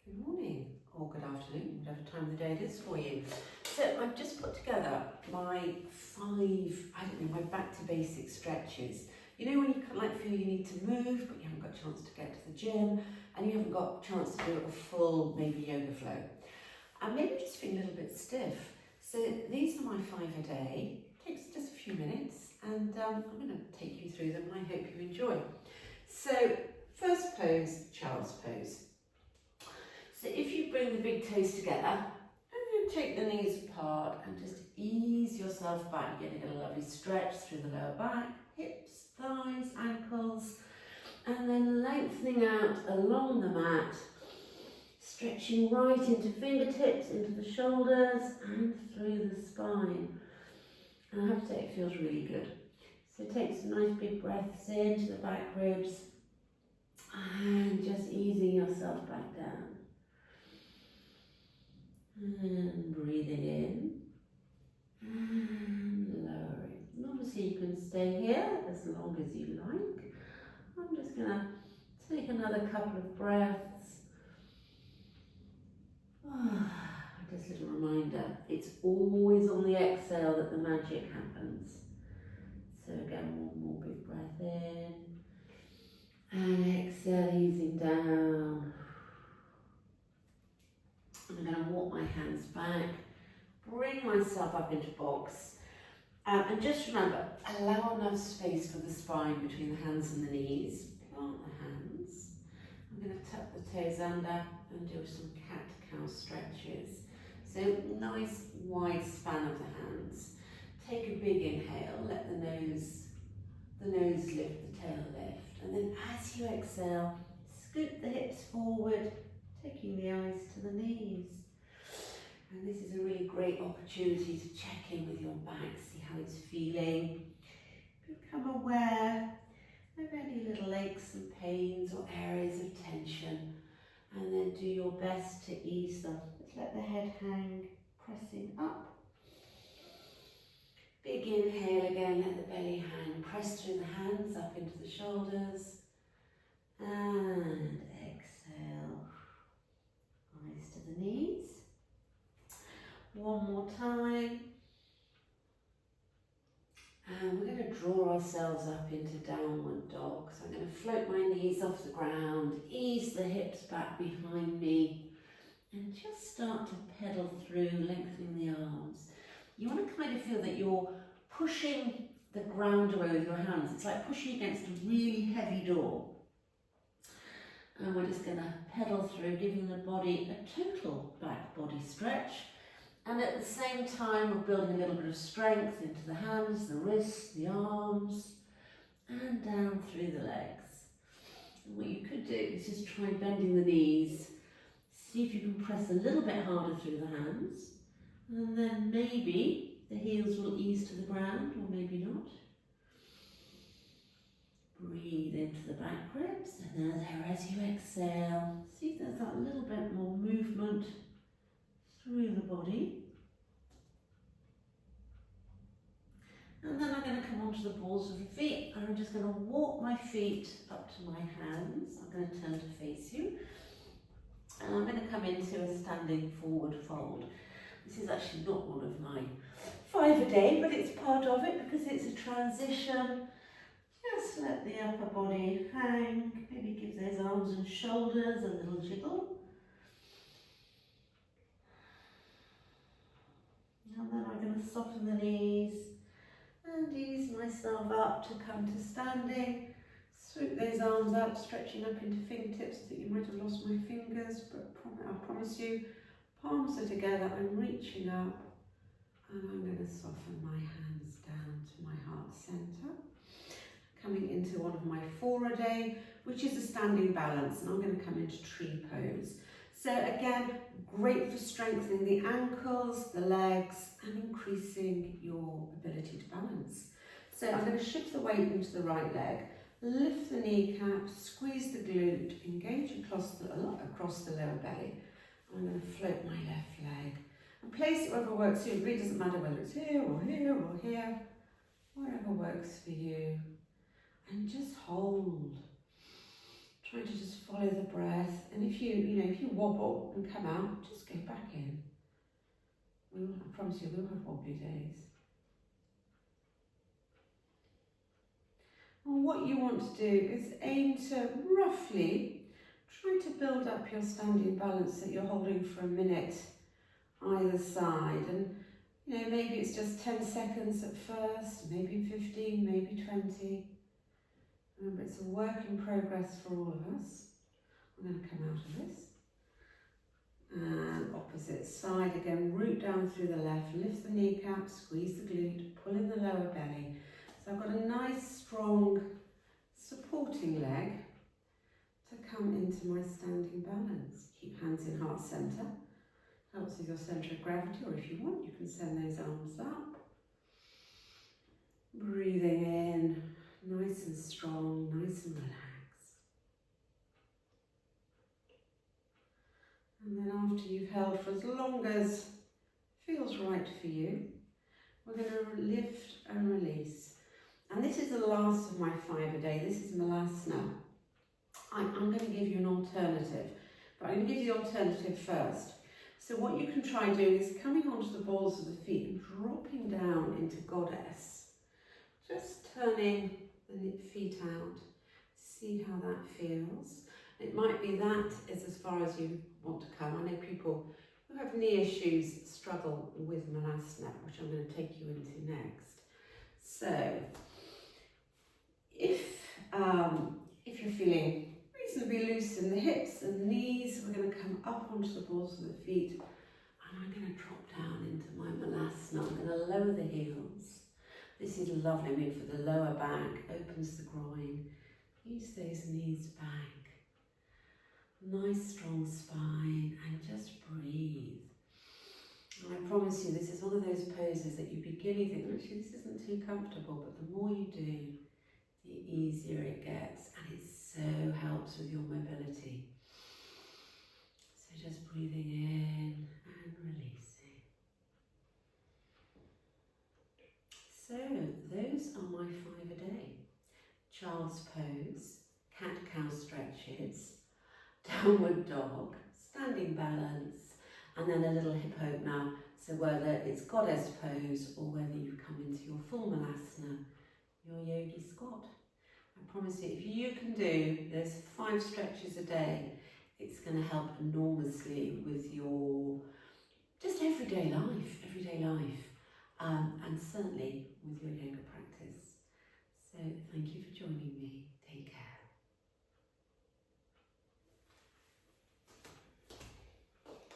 Good morning or good afternoon, whatever time of the day it is for you. So I've just put together my my back to basic stretches. You know when you feel you need to move but you haven't got a chance to get to the gym and you haven't got a chance to do a full maybe yoga flow. And maybe just feel a little bit stiff. So these are my 5 a day. It takes just a few minutes and I'm going to take you through them and I hope you enjoy. So first pose, child's pose. So if you bring the big toes together and then take the knees apart and just ease yourself back, you're going to get a lovely stretch through the lower back, hips, thighs, ankles, and then lengthening out along the mat, stretching right into fingertips, into the shoulders and through the spine. And I have to say it feels really good. So take some nice big breaths into the back ribs and just easing yourself back down. And breathing in and lowering. And obviously you can stay here as long as you like. I'm just going to take another couple of breaths. Just a little reminder, it's always on the exhale that the magic happens. So again, one more big breath in and exhale, easing down. I'm going to walk my hands back, bring myself up into box, and just remember, allow enough space for the spine between the hands and the knees. Plant the hands. I'm going to tuck the toes under and do some cat-cow stretches. So nice wide span of the hands. Take a big inhale, let the nose lift, the tail lift, and then as you exhale, scoop the hips forward, taking the eyes to the knees. And this is a really great opportunity to check in with your back, see how it's feeling. Become aware of any little aches and pains or areas of tension. And then do your best to ease them. Just let the head hang, pressing up. Big inhale again, let the belly hang. Press through the hands up into the shoulders. And exhale. Eyes to the knees. One more time. And we're going to draw ourselves up into downward dog. So I'm going to float my knees off the ground, ease the hips back behind me, and just start to pedal through, lengthening the arms. You want to kind of feel that you're pushing the ground away with your hands. It's like pushing against a really heavy door. And we're just going to pedal through, giving the body a total back body stretch. And at the same time, we're building a little bit of strength into the hands, the wrists, the arms, and down through the legs. And what you could do is just try bending the knees. See if you can press a little bit harder through the hands. And then maybe the heels will ease to the ground, or maybe not. Breathe into the back ribs, and there as you exhale, see if there's that little bit more movement through the body. And then I'm going to come onto the balls of the feet, and I'm just going to walk my feet up to my hands. I'm going to turn to face you, and I'm going to come into a standing forward fold. This is actually not one of my 5 a day, but it's part of it because it's a transition. Just let the upper body hang, maybe give those arms and shoulders a little jiggle. And then I'm going to soften the knees and ease myself up to come to standing. Swoop those arms up, stretching up into fingertips. I think you might have lost my fingers, but I promise you, palms are together. I'm reaching up and I'm going to soften my hands down to my heart centre. Coming into one of my 4 a day, which is a standing balance, and I'm going to come into tree pose. So again, great for strengthening the ankles, the legs, and increasing your ability to balance. So I'm going to shift the weight into the right leg, lift the kneecap, squeeze the glute, engage across the lower belly. I'm going to float my left leg and place it wherever works for you. It really doesn't matter whether it's here or here or here, whatever works for you. And just hold. Try to just follow the breath, and if you wobble and come out, just go back in. I promise you, we'll have wobbly days. And what you want to do is aim to roughly try to build up your standing balance that you're holding for a minute either side. And maybe it's just 10 seconds at first, maybe 15, maybe 20. Remember, it's a work in progress for all of us. I'm going to come out of this. And opposite side again, root down through the left, lift the kneecap, squeeze the glute, pull in the lower belly. So I've got a nice, strong, supporting leg to come into my standing balance. Keep hands in heart centre. Helps with your centre of gravity, or if you want, you can send those arms up. Breathing in, nice and strong, nice and relaxed. And then after you've held for as long as feels right for you, we're going to lift and release. And this is the last of my 5 a day. This is Malasana. I'm going to give you an alternative, but I'm going to give you the alternative first. So what you can try doing is coming onto the balls of the feet and dropping down into Goddess. Just turning the feet out. See how that feels. It might be that is as far as you want to come. I know people who have knee issues struggle with Malasana, which I'm going to take you into next. So, if you're feeling reasonably loose in the hips and the knees, we're going to come up onto the balls of the feet, and I'm going to drop down into my Malasana. I'm going to lower the heels. This is lovely. I mean, for the lower back, opens the groin. Use those knees back. Nice strong spine, and just breathe. And I promise you, this is one of those poses that you begin, you think, actually this isn't too comfortable, but the more you do, the easier it gets, and it so helps with your mobility. So just breathing in and releasing. So those are my 5 a day. Child's pose, cat-cow stretches, downward dog, standing balance, and then a little hip opener. So whether it's Goddess pose or whether you come into your full Malasana, your yogi squat. I promise you, if you can do those 5 stretches a day, it's going to help enormously with your just everyday life, and certainly with your yoga practice. So thank you for joining me.